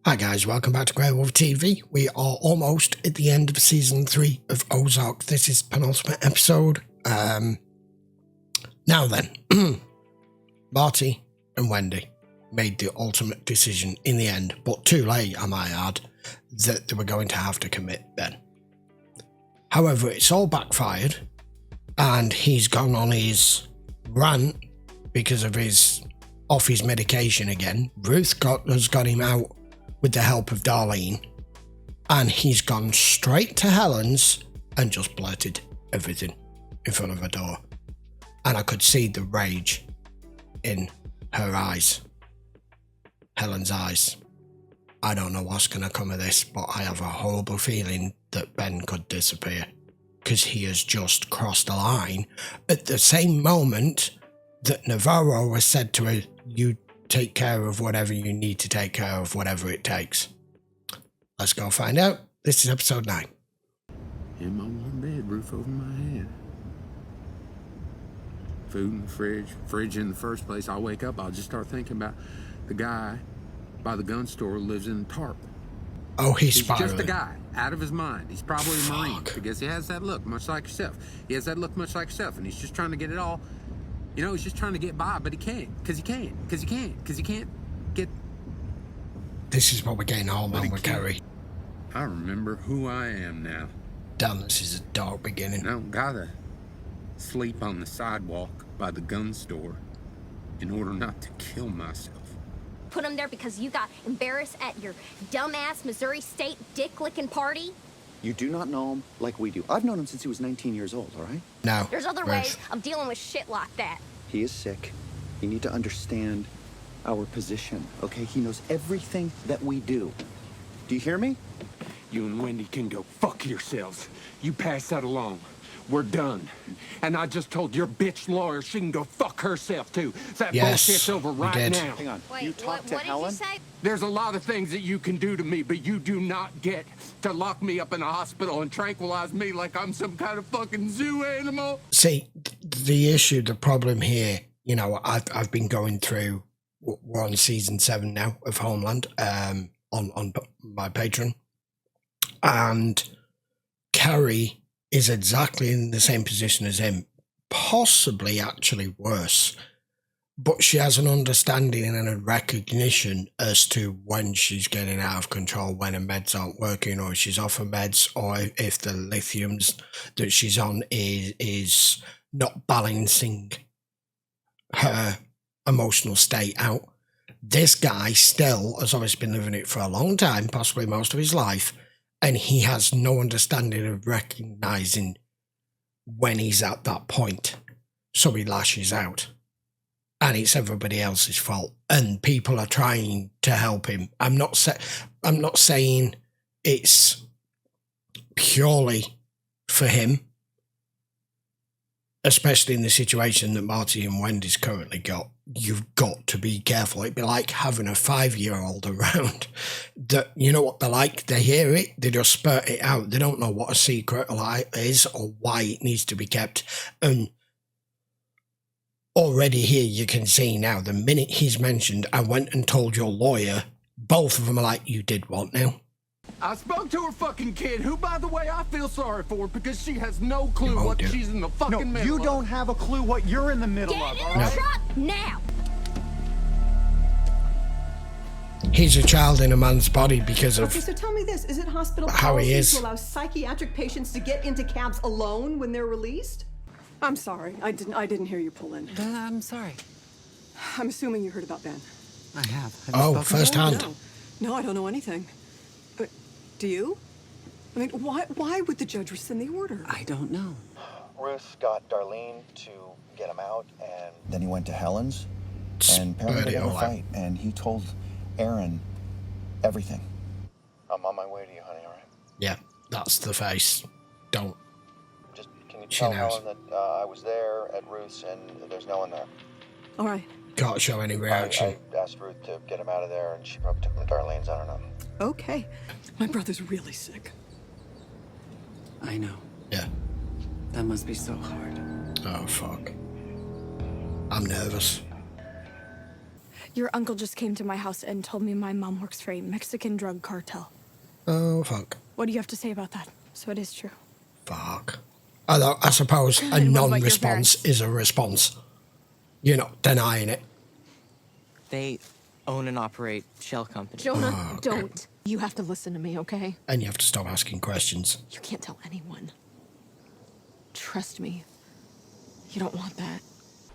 Hi guys, welcome back to GreyWolf TV. We are almost at the end of season 3 of Ozark. This is penultimate episode. Now then, Marty and Wendy made the ultimate decision in the end, but too late, I might add, that they were going to have to commit Ben. However, it's all backfired, and he's gone on his rant because of off his medication again. Ruth has got him out with the help of Darlene, and he's gone straight to Helen's and just blurted everything in front of her door. And I could see the rage in her eyes, Helen's eyes. I don't know what's going to come of this, but I have a horrible feeling that Ben could disappear because he has just crossed the line at the same moment that Navarro has said to her, "You take care of whatever you need to take care of, whatever it takes." Let's go find out. This is episode 9. In my warm bed, roof over my head. Food in the fridge in the first place. I'll wake up, I'll just start thinking about the guy by the gun store who lives in the tarp. Oh, he's just a guy, out of his mind. He's probably a Marine, because he has that look, much like yourself. He has that look much like yourself, and he's just trying to get it all. You know, he's just trying to get by, but he can't, because he can't get... This is what we're getting all on with Carrie. I remember who I am now. Damn, this is a dark beginning. I don't gotta sleep on the sidewalk by the gun store in order not to kill myself. Put him there because you got embarrassed at your dumbass Missouri State dick-licking party? You do not know him like we do. I've known him since he was 19 years old, all right? No. There's other ways of dealing with shit like that. He is sick. You need to understand our position, okay? He knows everything that we do. Do you hear me? You and Wendy can go fuck yourselves. You pass that along. We're done. And I just told your bitch lawyer she can go fuck herself too. That bullshit's over right now. Hang on. Wait, you talked to what Helen? Did you say? There's a lot of things that you can do to me, but you do not get to lock me up in a hospital and tranquilize me like I'm some kind of fucking zoo animal. See, the issue, the problem here, you know, I've been going through, we're on season 7 now of Homeland, on my Patreon, and Carrie is exactly in the same position as him, possibly actually worse, but she has an understanding and a recognition as to when she's getting out of control, when her meds aren't working, or she's off her meds, or if the lithiums that she's on is not balancing her emotional state out. This guy still has obviously been living it for a long time, possibly most of his life, and he has no understanding of recognizing when he's at that point. So he lashes out. And it's everybody else's fault. And people are trying to help him. I'm not saying it's purely for him, especially in the situation that Marty and Wendy's currently got. You've got to be careful. It'd be like having a 5-year-old around that, you know what they're like, they hear it, they just spurt it out. They don't know what a secret is or why it needs to be kept. And already here you can see now, the minute he's mentioned, "I went and told your lawyer," both of them are like, "You did what now?" I spoke to her fucking kid, who, by the way, I feel sorry for because she has no clue what she's in the fucking middle of. You don't have a clue what you're in the middle of, Get all in the right? truck now! He's a child in a man's body because of Okay, so tell me this. Is it hospital how he policy is. to allow psychiatric patients to get into cabs alone when they're released? I'm sorry. I didn't hear you pull in. I'm sorry. I'm assuming you heard about Ben. I have. Oh, first hand. No, I don't know anything. But do you? I mean, why would the judge rescind the order? I don't know. Ruth got Darlene to get him out, and then he went to Helen's, and apparently they had a fight, and he told Erin everything. I'm on my way to you, honey, all right? Yeah, that's the face. Don't. Just, can you tell Helen that I was there at Ruth's, and there's no one there? All right. Can't show any reaction. I asked Ruth to get him out of there, and she probably took him to Darlene's, I don't know. Okay. My brother's really sick. I know. Yeah. That must be so hard. Oh, fuck. I'm nervous. Your uncle just came to my house and told me my mom works for a Mexican drug cartel. Oh, fuck. What do you have to say about that? So it is true. Fuck. Although, I suppose a non-response is a response. You're not denying it. They own and operate shell companies. Jonah, don't. You have to listen to me, okay? And you have to stop asking questions. You can't tell anyone. Trust me. You don't want that.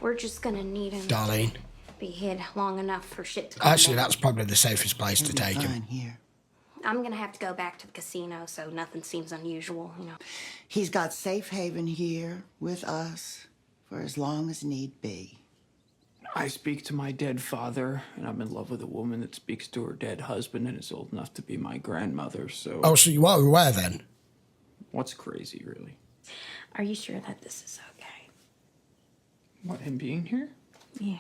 We're just gonna need him Darlene. to be hid long enough for shit to come Actually, down. that's probably the safest place to take him. Here. I'm gonna have to go back to the casino, so nothing seems unusual, you know. He's got safe haven here with us for as long as need be. I speak to my dead father, and I'm in love with a woman that speaks to her dead husband and is old enough to be my grandmother, so... Oh, so you are aware then? What's crazy, really? Are you sure that this is okay? What, him being here? Yeah.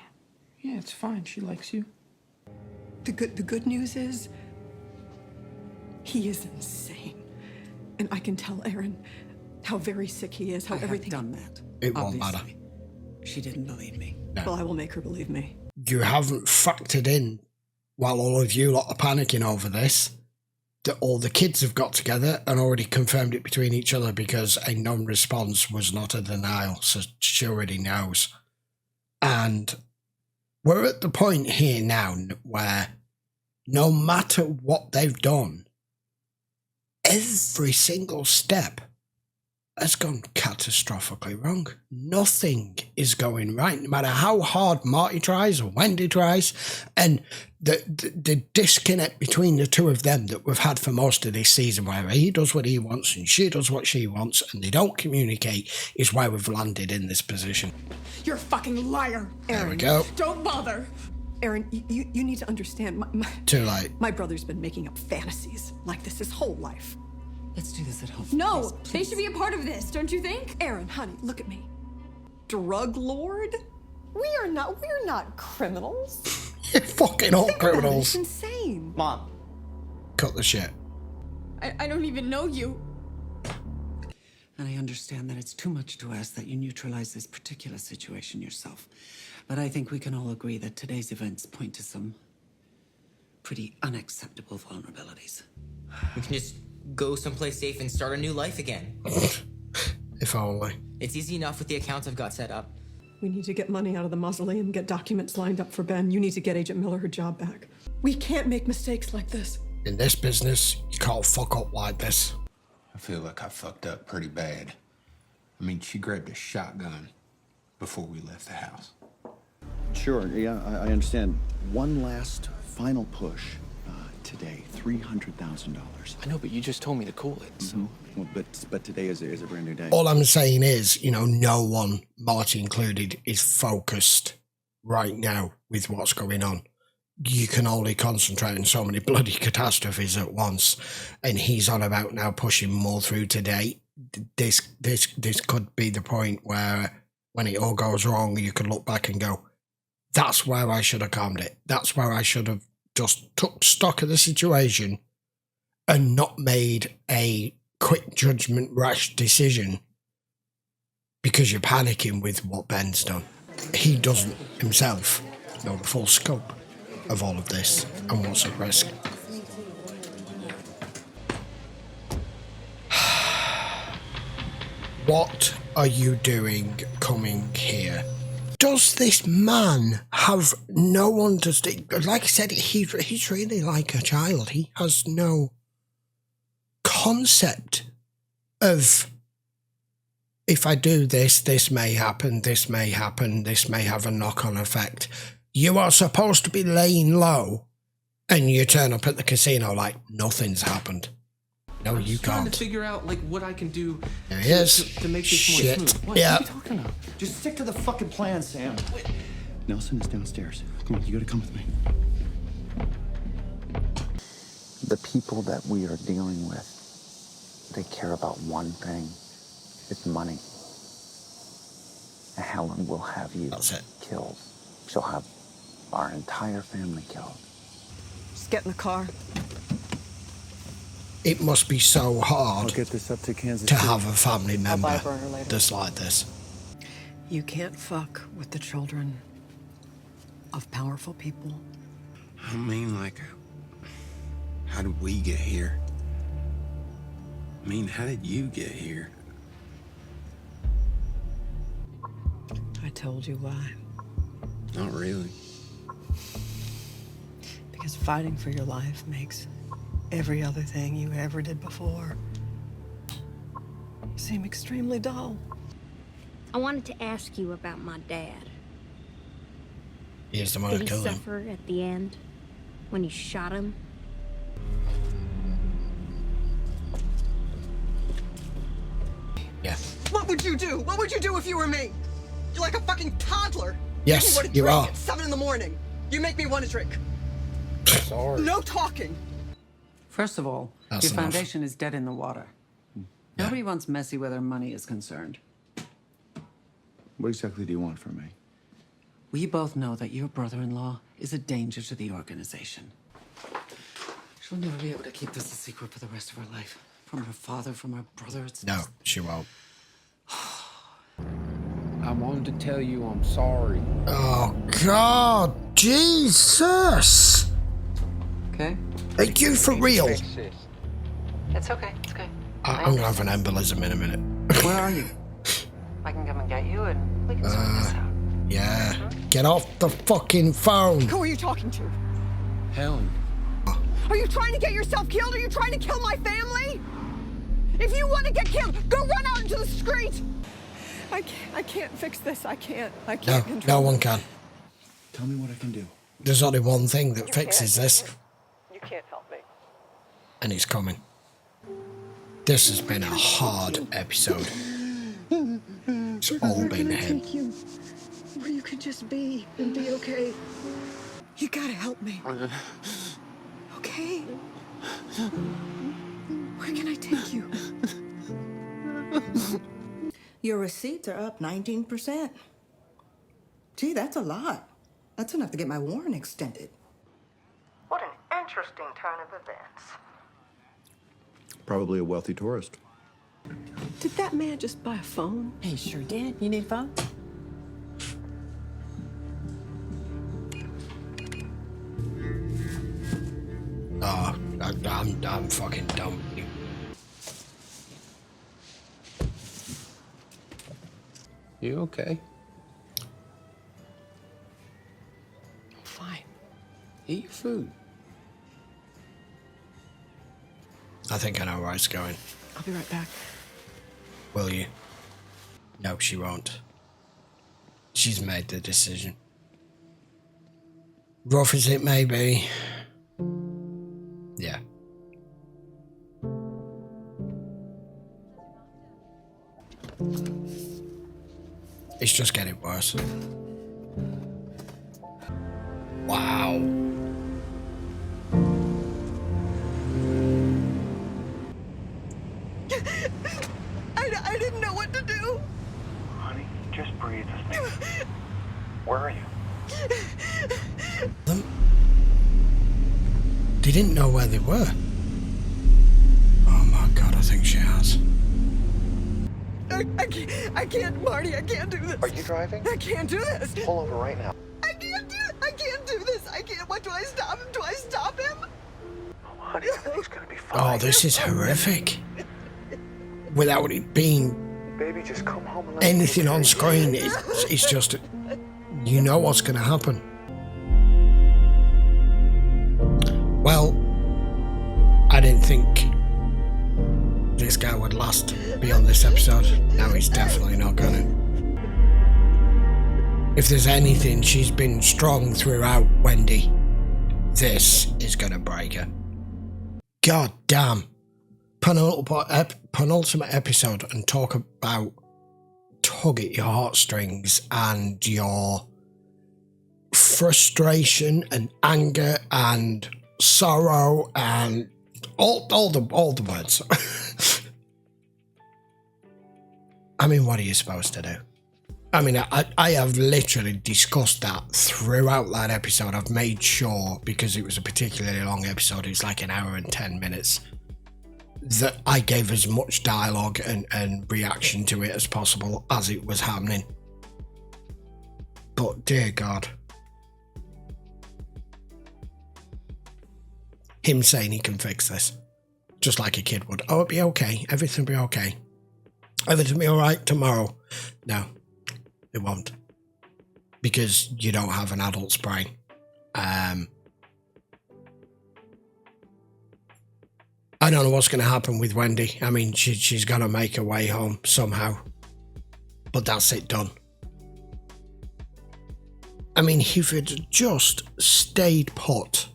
Yeah, it's fine. She likes you. The good news is, he is insane. And I can tell Erin how very sick he is, how everything... I have done that. It won't matter. She didn't believe me. No. Well, I will make her believe me. You haven't factored in, while all of you lot are panicking over this, that all the kids have got together and already confirmed it between each other because a non-response was not a denial, so she already knows. And we're at the point here now where no matter what they've done, every single step has gone catastrophically wrong. Nothing is going right, no matter how hard Marty tries or Wendy tries, and the disconnect between the two of them that we've had for most of this season, where he does what he wants and she does what she wants, and they don't communicate, is why we've landed in this position. You're a fucking liar, Erin. There we go. Don't bother. Erin, you need to understand. Too late. My brother's been making up fantasies like this his whole life. Let's do this at home. No, please. they should be a part of this, don't you think? Erin, honey, look at me. Drug lord? We're not criminals. You're fucking all Think about it, criminals. It's insane. Mom. Cut the shit. I don't even know you. And I understand that it's too much to ask that you neutralize this particular situation yourself. But I think we can all agree that today's events point to some pretty unacceptable vulnerabilities. We can just go someplace safe and start a new life again. If only. It's easy enough with the accounts I've got set up. We need to get money out of the mausoleum, get documents lined up for Ben. You need to get Agent Miller her job back. We can't make mistakes like this. In this business, you can't fuck up like this. I feel like I fucked up pretty bad. I mean, she grabbed a shotgun before we left the house. Sure, yeah, I understand. One last final push today, $300,000. I know, but you just told me to cool it, so... Well, but today is a brand new day. All I'm saying is, no one, Marty included, is focused right now with what's going on. You can only concentrate on so many bloody catastrophes at once, and he's on about now pushing more through today. This could be the point where, when it all goes wrong, you can look back and go, that's where I should have calmed it. That's where I should have just took stock of the situation and not made a quick judgment, rash decision because you're panicking with what Ben's done. He doesn't himself know the full scope of all of this and what's at risk. What are you doing coming here? Does this man have no understanding? Like I said, he's really like a child. He has no concept of, if I do this, this may happen, this may happen, this may have a knock-on effect. You are supposed to be laying low, and you turn up at the casino like nothing's happened. No, you can't. Trying to figure out what I can do There he is. to make this Shit. more smooth. What Yeah. are you talking about? Just stick to the fucking plan, Sam. Nelson is downstairs. Come on, you gotta come with me. The people that we are dealing with, they care about one thing. It's money. And Helen will have you killed. She'll have our entire family killed. Just get in the car. It must be so hard I'll get this up to Kansas to City. have a family member buy a burner later. that's like this. You can't fuck with the children of powerful people. I mean, like, how did we get here? I mean, how did you get here? I told you why. Not really. Because fighting for your life makes every other thing you ever did before seem extremely dull. I wanted to ask you about my dad. He is the one who Did he killed him. suffer at the end when you shot him? Yeah. What would you do? What would you do if you were me? You're like a fucking toddler. Yes, Make me you want to are. drink at 7 in the morning. You make me want to drink. Sorry. No talking. First of all, That's your enough. foundation is dead in the water. Nobody wants messy where their money is concerned. What exactly do you want from me? We both know that your brother-in-law is a danger to the organization. She'll never be able to keep this a secret for the rest of her life. From her father, from her brother. It's No, she won't. I wanted to tell you I'm sorry. Oh, God. Jesus. Okay? Are you for real? It's okay. It's okay. I'm going to have an embolism in a minute. Where are you? I can come and get you and we can sort this out. Yeah. Get off the fucking phone. Who are you talking to? Helen. Are you trying to get yourself killed? Are you trying to kill my family? If you want to get killed, go run out into the street. I can't fix this. I can't No, control no one can. Tell me what I can do. There's only one thing that fixes this, You can't help me. and it's coming. This has been a hard episode. It's all been him. Take you where you can just be and be okay. You gotta help me. Okay? Where can I take you? Your receipts are up 19%. Gee, that's a lot. That's enough to get my warrant extended. What an interesting turn of events. Probably a wealthy tourist. Did that man just buy a phone? He sure did. You need a phone? Oh, I'm fucking dumb. You okay? I'm fine. Eat your food. I think I know where it's going. I'll be right back. Will you? No, she won't. She's made the decision. Rough as it may be. Yeah. It's just getting worse. Wow. I didn't know what to do. Honey, just breathe with me. Where are you? They didn't know where they were. Oh my God, I think she has. I can't, Marty, I can't do this. Are you driving? I can't do this. Pull over right now. I can't do this. I can't. What, do I stop him? Do I stop him? Oh, honey, everything's gonna be fine. Oh, this is horrific. Without it being Baby, just come home and let me anything take on care screen, it's just, you know what's going to happen. Well, I didn't think this guy would last beyond this episode. Now he's definitely not gonna. If there's anything, she's been strong throughout, Wendy. This is gonna break her. God damn. Penultimate episode, and talk about tug at your heartstrings and your frustration and anger and sorrow and all the words. I mean, what are you supposed to do? I mean, I have literally discussed that throughout that episode. I've made sure, because it was a particularly long episode, it's like an hour and 10 minutes, that I gave as much dialogue and reaction to it as possible as it was happening. But dear God, Him saying he can fix this. Just like a kid would. Oh, it'll be okay. Everything will be okay. Everything will be all right tomorrow. No, it won't. Because you don't have an adult's brain. I don't know what's going to happen with Wendy. I mean, she's going to make her way home somehow. But that's it, done. I mean, if it just stayed put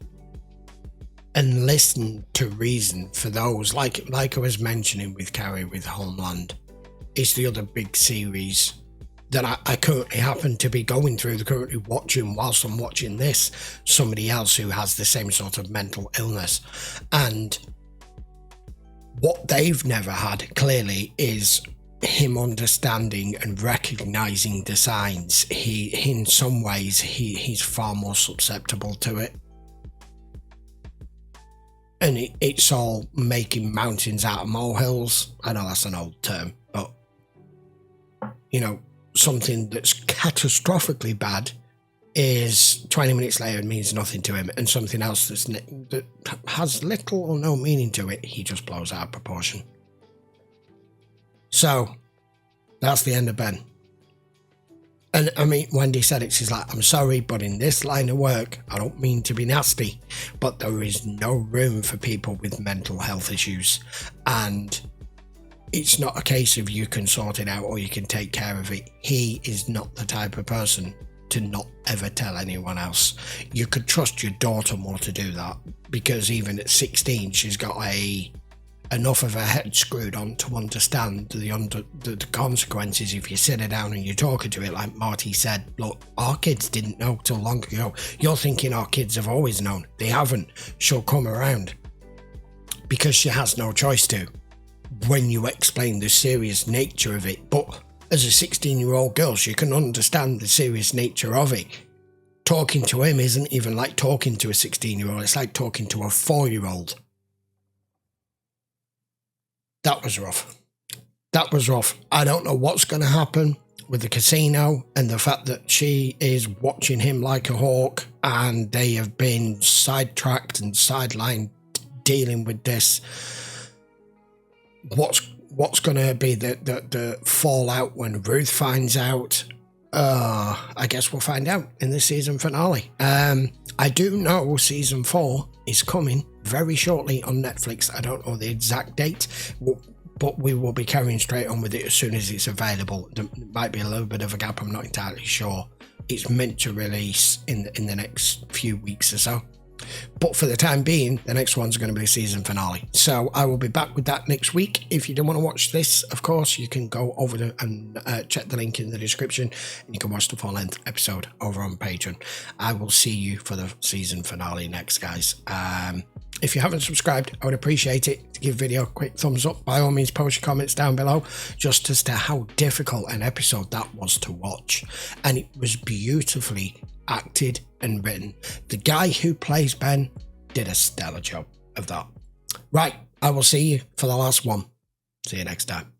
and listened to reason for those, like I was mentioning with Carrie with Homeland, it's the other big series that I currently happen to be going through, currently watching whilst I'm watching this, somebody else who has the same sort of mental illness. And what they've never had, clearly, is him understanding and recognizing the signs. In some ways, he's far more susceptible to it. And it's all making mountains out of molehills. I know that's an old term, but, you know, something that's catastrophically bad is 20 minutes later means nothing to him, and something else that has little or no meaning to it, he just blows out of proportion. So that's the end of Ben. And I mean, Wendy said it, she's like, I'm sorry, but in this line of work, I don't mean to be nasty, but there is no room for people with mental health issues. And it's not a case of you can sort it out or you can take care of it. He is not the type of person to not ever tell anyone else. You could trust your daughter more to do that, because even at 16, she's got enough of her head screwed on to understand the consequences if you sit her down and you're talking to it. Like Marty said, look, our kids didn't know till long ago. You're thinking our kids have always known. They haven't. She'll come around because she has no choice to, when you explain the serious nature of it. But as a 16-year-old girl, she can understand the serious nature of it. Talking to him isn't even like talking to a 16-year-old. It's like talking to a 4-year-old. That was rough. That was rough. I don't know what's going to happen with the casino and the fact that she is watching him like a hawk, and they have been sidetracked and sidelined dealing with this. What's going to be the fallout when Ruth finds out? I guess we'll find out in the season finale. I do know season 4 is coming very shortly on Netflix. I don't know the exact date, but we will be carrying straight on with it as soon as it's available. There might be a little bit of a gap, I'm not entirely sure. It's meant to release in the next few weeks or so. But for the time being, the next one's going to be the season finale. So I will be back with that next week. If you don't want to watch this, of course, you can go over and check the link in the description, and you can watch the full-length episode over on Patreon. I will see you for the season finale next, guys. If you haven't subscribed, I would appreciate it. To give the video a quick thumbs up. By all means, post your comments down below just as to how difficult an episode that was to watch. And it was beautifully acted and written. The guy who plays Ben did a stellar job of that. Right, I will see you for the last one. See you next time.